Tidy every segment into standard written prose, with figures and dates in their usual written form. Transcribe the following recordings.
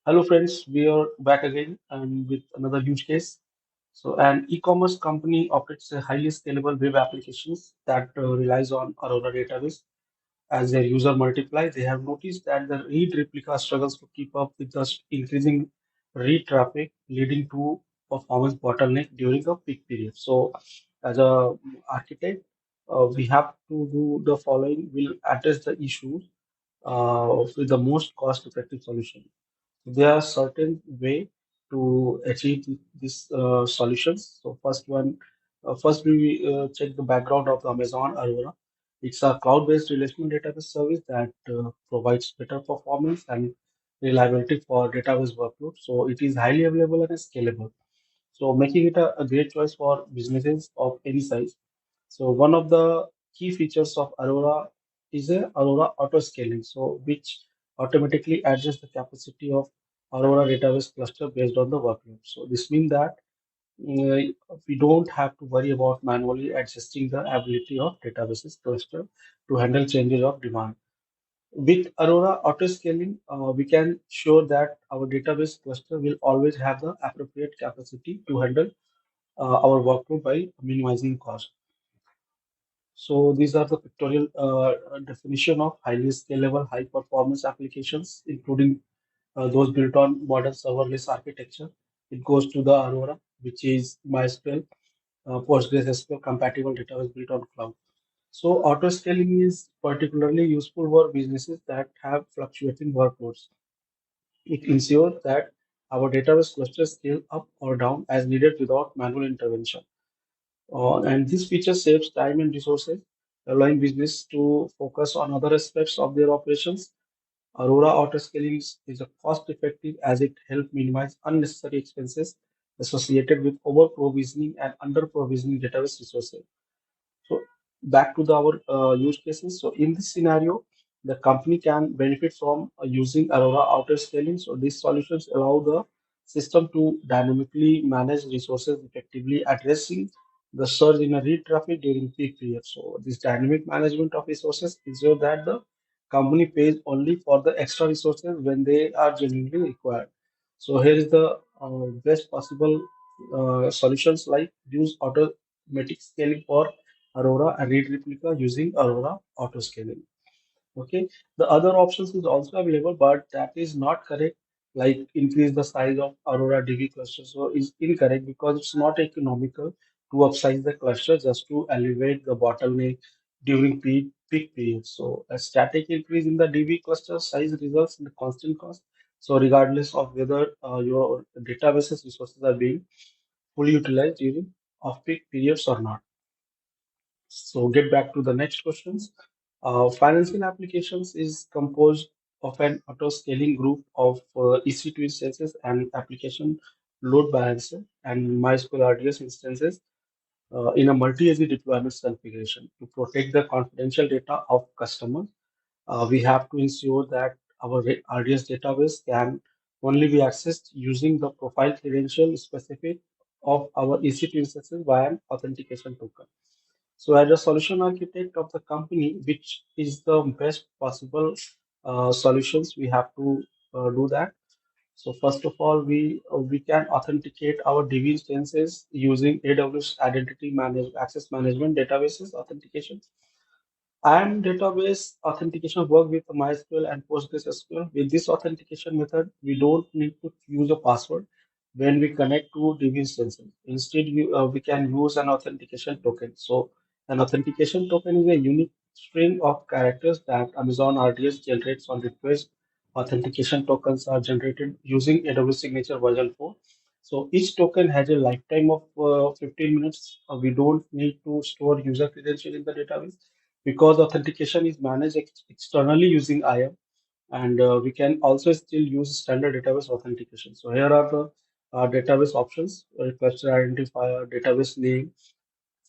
Hello, friends. We are back again and with another huge case. So, an e-commerce company operates a highly scalable web applications that relies on Aurora database. As their user multiply, they have noticed that the read replica struggles to keep up with the increasing read traffic, leading to performance bottleneck during the peak period. So, as a architect, we have to do the following. We'll address the issues with the most cost-effective solution. There are certain way to achieve these solutions. So first we check the background of the Amazon Aurora. It's a cloud-based relational database service that provides better performance and reliability for database workload. So it is highly available and scalable. So making it a great choice for businesses of any size. So one of the key features of Aurora is a Aurora auto scaling, so which automatically adjusts the capacity of Aurora database cluster based on the workload. So this means that we don't have to worry about manually adjusting the ability of databases cluster to handle changes of demand. With Aurora auto scaling, we can show that our database cluster will always have the appropriate capacity to handle our workload by minimizing cost. So these are the pictorial definition of highly scalable, high performance applications, including those built on modern serverless architecture. It goes to the Aurora, which is MySQL, PostgreSQL compatible database built on cloud. So auto scaling is particularly useful for businesses that have fluctuating workloads. It ensures that our database clusters scale up or down as needed without manual intervention. And this feature saves time and resources, allowing business to focus on other aspects of their operations. Aurora autoscaling is a cost-effective as it helps minimize unnecessary expenses associated with over-provisioning and under-provisioning database resources. So back to our use cases. So in this scenario, the company can benefit from using Aurora outer scaling. So these solutions allow the system to dynamically manage resources effectively, addressing the surge in a read traffic during peak periods. So this dynamic management of resources ensure that the company pays only for the extra resources when they are genuinely required. So here is the best possible solutions like use automatic scaling for Aurora and read replica using Aurora auto scaling. Okay, the other options is also available, but that is not correct. Like increase the size of Aurora DB cluster, so is incorrect because it's not economical to upsize the cluster just to alleviate the bottleneck during peak periods. So a static increase in the DB cluster size results in the constant cost. So regardless of whether your databases resources are being fully utilized during off-peak periods or not. So get back to the next questions. Financial applications is composed of an auto-scaling group of EC2 instances and application load balancer and MySQL RDS instances in a multi-agent deployment configuration. To protect the confidential data of customers, we have to ensure that our RDS database can only be accessed using the profile credential specific of our EC2 instances via an authentication token. So, as a solution architect of the company, which is the best possible solutions, we have to do that. So, first of all, we can authenticate our DB instances using AWS Identity Access Management Databases authentication. And database authentication work with MySQL and PostgreSQL. With this authentication method, we don't need to use a password when we connect to DB instances. Instead, we can use an authentication token. So, an authentication token is a unique string of characters that Amazon RDS generates on request. Authentication tokens are generated using AWS Signature version 4. So each token has a lifetime of 15 minutes. We don't need to store user credential in the database because authentication is managed externally using IAM, and we can also still use standard database authentication. So here are the database options: cluster identifier, database name,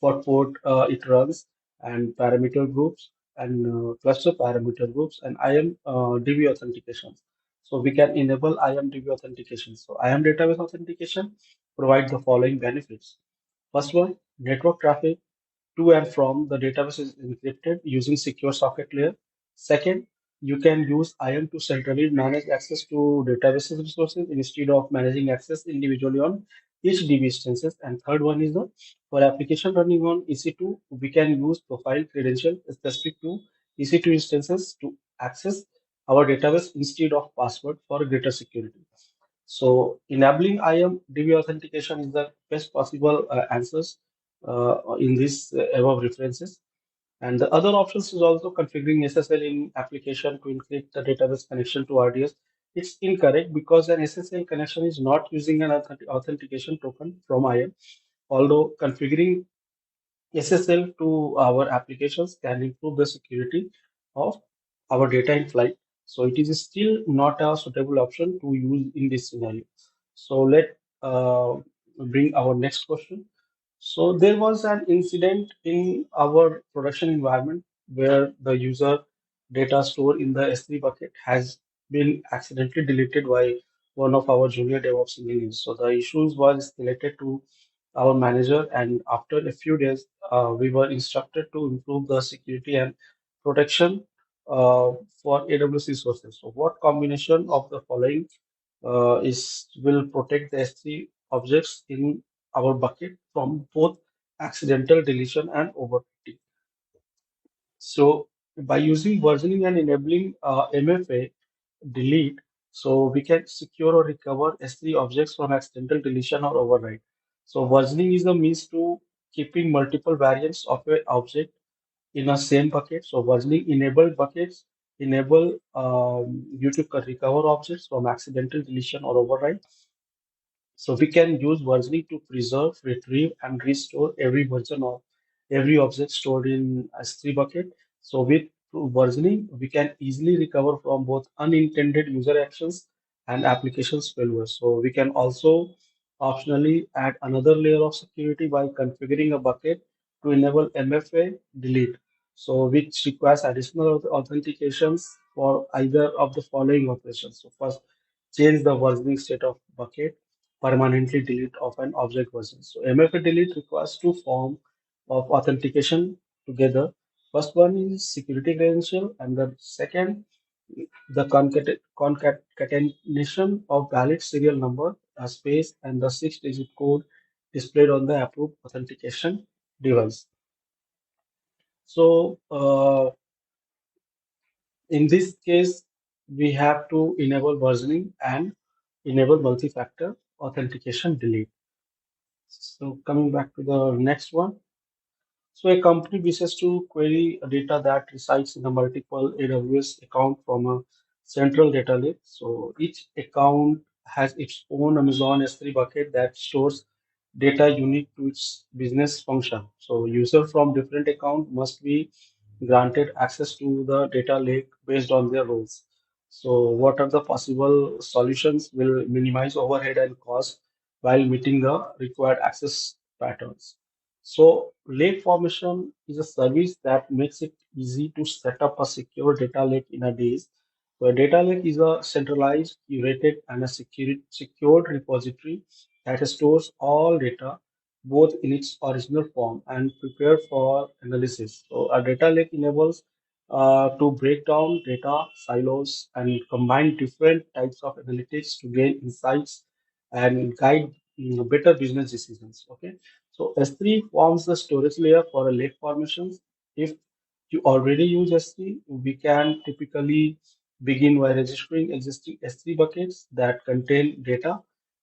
what port it runs, and parameter groups, and cluster parameter groups, and IAM DB authentications. So we can enable IAM DB authentication. So IAM database authentication provides the following benefits. First one, network traffic to and from the database is encrypted using secure socket layer. Second, you can use IAM to centrally manage access to databases resources instead of managing access individually on each DB instances. And third one is the for application running on EC2, we can use profile credential specific to EC2 instances to access our database instead of password for greater security. So enabling IAM DB authentication is the best possible answers in these above references. And the other options is also configuring SSL in application to encrypt the database connection to RDS. It's incorrect because an SSL connection is not using an authentication token from IAM. Although configuring SSL to our applications can improve the security of our data in flight. So it is still not a suitable option to use in this scenario. So let bring our next question. So there was an incident in our production environment where the user data stored in the S3 bucket has been accidentally deleted by one of our junior DevOps engineers. So the issues was escalated to our manager, and after a few days, we were instructed to improve the security and protection for AWS resources. So, what combination of the following is will protect the S3 objects in our bucket from both accidental deletion and overwriting? So, by using versioning and enabling MFA delete, so we can secure or recover S3 objects from accidental deletion or overwrite. So versioning is the means to keeping multiple variants of a object in a same bucket. So versioning enabled buckets enable you to recover objects from accidental deletion or overwrite. So we can use versioning to preserve, retrieve, and restore every version of every object stored in S3 bucket. So with versioning, we can easily recover from both unintended user actions and applications failures. So we can also optionally add another layer of security by configuring a bucket to enable MFA delete. So which requires additional authentications for either of the following operations. So first, change the versioning state of bucket permanently delete of an object version. So MFA delete requires two forms of authentication together. First one is security credential, and the second, the concatenation of valid serial number, a space, and the six-digit code displayed on the approved authentication device. So in this case, we have to enable versioning and enable multi-factor authentication delete. So coming back to the next one. So a company wishes to query data that resides in a multiple AWS account from a central data lake. So each account has its own Amazon S3 bucket that stores data unique to its business function. So user from different account must be granted access to the data lake based on their roles. So what are the possible solutions will minimize overhead and cost while meeting the required access patterns. So lake formation is a service that makes it easy to set up a secure data lake in a days. So a data lake is a centralized, curated, and a secured repository that stores all data, both in its original form and prepared for analysis. So a data lake enables to break down data silos and combine different types of analytics to gain insights and guide better business decisions. Okay. So S3 forms the storage layer for a lake formations. If you already use S3, we can typically begin by registering existing S3 buckets that contain data.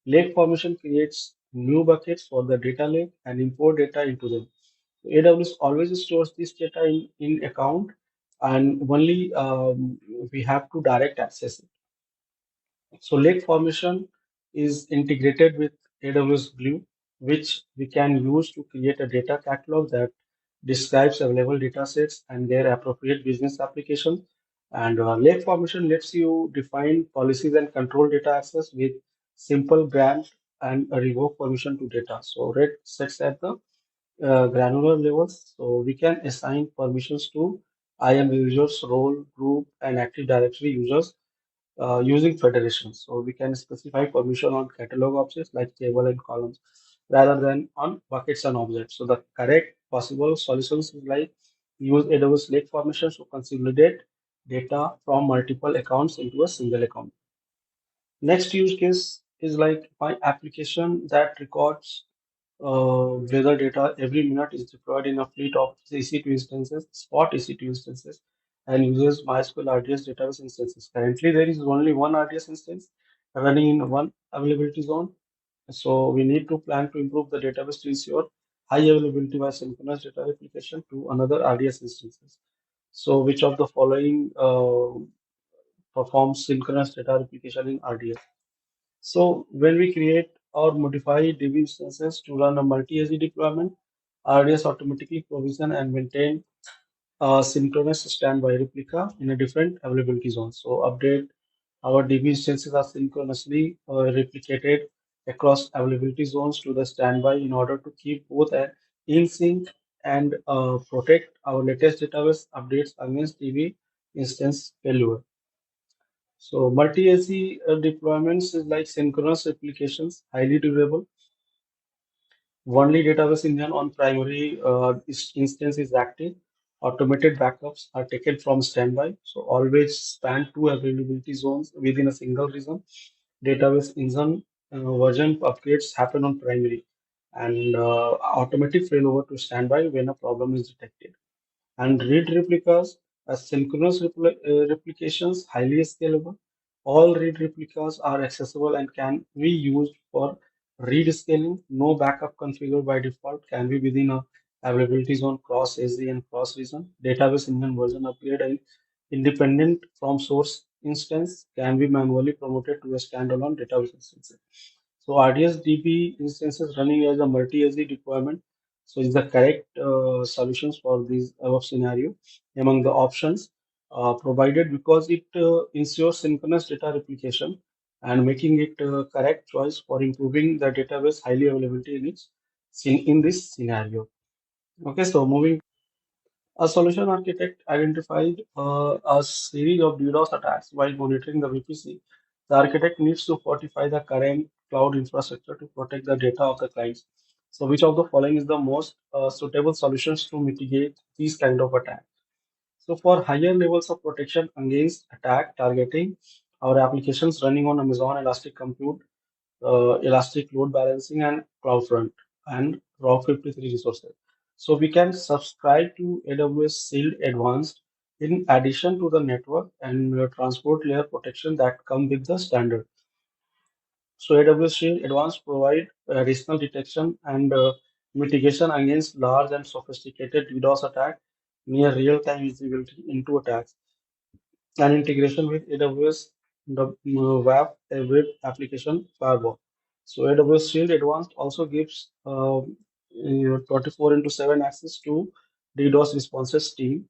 Lake formation creates new buckets for the data lake and import data into them. AWS always stores this data in account, and only we have to direct access it. So lake formation is integrated with AWS Glue, which we can use to create a data catalog that describes available data sets and their appropriate business application. And lake formation lets you define policies and control data access with simple grant and a revoke permission to data. So red sets at the granular levels. So we can assign permissions to IAM users, role, group, and Active Directory users using federations. So we can specify permission on catalog objects like table and columns rather than on buckets and objects. So the correct possible solutions is like use AWS Lake formations to consolidate data from multiple accounts into a single account. Next use case is like my application that records weather data every minute is deployed in a fleet of EC2 instances, spot EC2 instances, and uses MySQL RDS database instances. Currently, there is only one RDS instance running in one availability zone. So we need to plan to improve the database to ensure high availability by synchronous data replication to another RDS instances. So which of the following performs synchronous data replication in RDS? So when we create or modify DB instances to run a multi-AZ deployment, RDS automatically provision and maintain a synchronous standby replica in a different availability zone. So update our DB instances are synchronously replicated across availability zones to the standby in order to keep both in sync and protect our latest database updates against DB instance failure. So multi-AZ deployments is like synchronous replications, highly durable. Only database engine on primary instance is active. Automated backups are taken from standby. So always span two availability zones within a single region. Database engine version upgrades happen on primary and automatic failover to standby when a problem is detected. And read replicas as synchronous replications, highly scalable. All read replicas are accessible and can be used for read scaling. No backup configured by default can be within a availability zone cross AZ and cross region. Database engine version upgrade and independent from source instance can be manually promoted to a standalone database instance. So RDS DB instances running as a multi-AZ deployment. So is the correct solutions for this above scenario among the options provided because it ensures synchronous data replication and making it correct choice for improving the database highly availability in in this scenario. Okay, so moving a solution architect identified a series of DDoS attacks while monitoring the VPC. The architect needs to fortify the current cloud infrastructure to protect the data of the clients. So, which of the following is the most suitable solutions to mitigate these kind of attacks? So, for higher levels of protection against attack targeting, our applications running on Amazon Elastic Compute Elastic Load Balancing and CloudFront and Rock 53 resources. So we can subscribe to AWS Shield Advanced in addition to the network and transport layer protection that come with the standard. So AWS Shield Advanced provide additional detection and mitigation against large and sophisticated DDoS attack near real-time visibility into attacks and integration with AWS WAF, a web application firewall. So AWS Shield Advanced also gives 24 into 7 access to DDoS responses team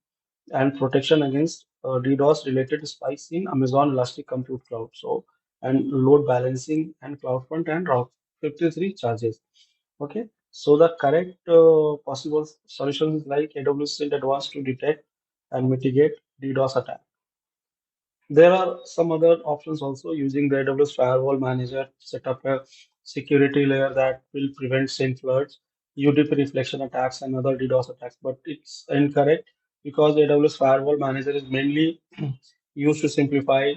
and protection against DDoS related spikes in Amazon Elastic Compute Cloud. So and load balancing and CloudFront and Route 53 charges. Okay. So the correct possible solutions like AWS Shield Advanced to detect and mitigate DDoS attack. There are some other options also using the AWS Firewall Manager, set up a security layer that will prevent SYN floods, UDP reflection attacks, and other DDoS attacks. But it's incorrect because AWS Firewall Manager is mainly used to simplify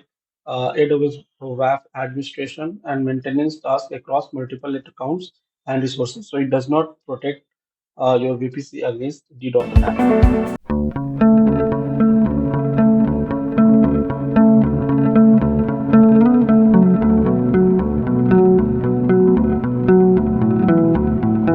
AWS WAF administration and maintenance tasks across multiple accounts and resources. So it does not protect your VPC against DDoS attacks.